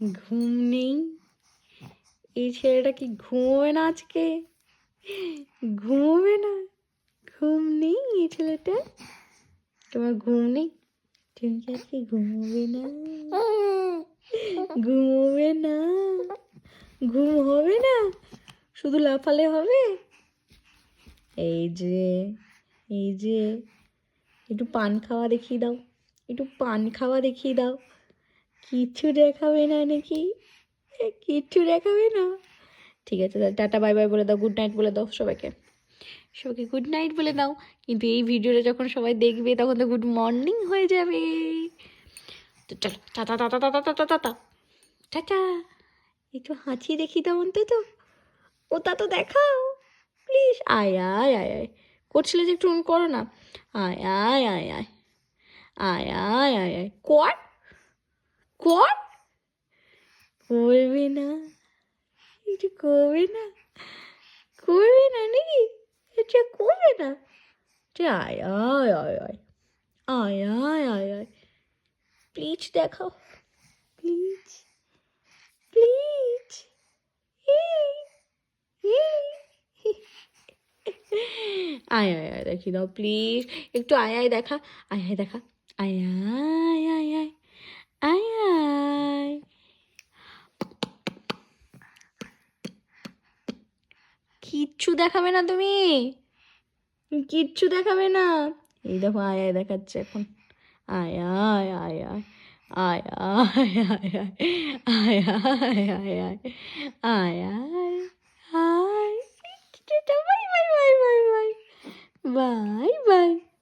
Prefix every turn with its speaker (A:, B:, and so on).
A: ঘুম নেই? এই ছেলেটা কি ঘুমোবে না আজকে? ঘুমোবে না? ঘুম নেই এই ছেলেটা? তোমার ঘুম নেই? তুমি কি আজকে ঘুমোবে না? ঘুমোবে না? ঘুম হবে না? শুধু লাফালে হবে? এই যে এই যে একটু পান খাওয়া দেখিয়ে দাও, একটু পান খাওয়া দেখিয়ে দাও। কিচ্ছু দেখাবে না নাকি? কিচ্ছু দেখাবে না? ঠিক আছে, টাটা বাই বাই বলে দাও, গুড নাইট বলে দাও সবাইকে। সবাইকে গুড নাইট বলে দাও। কিন্তু এই ভিডিওটা যখন সবাই দেখবে তখন তো গুড মর্নিং হয়ে যাবে। তো চলো, tata tata tata tata tata tata. একটু হাঁচি দেখি দাও অন্তত, ওটা তো দেখাও প্লিজ। আয় আয় আয় আয় করছিলে যে একটু করো না। আয় আয় আয় আয় আয় আয় আয় আয় কর কর। করবে না? একটু করবে না? করবে না নাকি? এটা করবে না? আয় আয় আয় আয় আয় আয় আয় আয় প্লিজ দেখাও, প্লিজ প্লিজ। আয় আয় আয় দেখি দাও প্লিজ, একটু আয় আয় দেখা, আয় আয় দেখা, আয় আয় আয় আয় আয় আয়। কিচ্ছু দেখাবে না তুমি? কিচ্ছু দেখাবে না? এই দেখো আয় আয় দেখাচ্ছে এখন। আয় আয় আয় আয় আয় আয় আয় আয় আয় আয় আয় আয় আয় আয় আয়। Bye bye bye bye bye bye bye.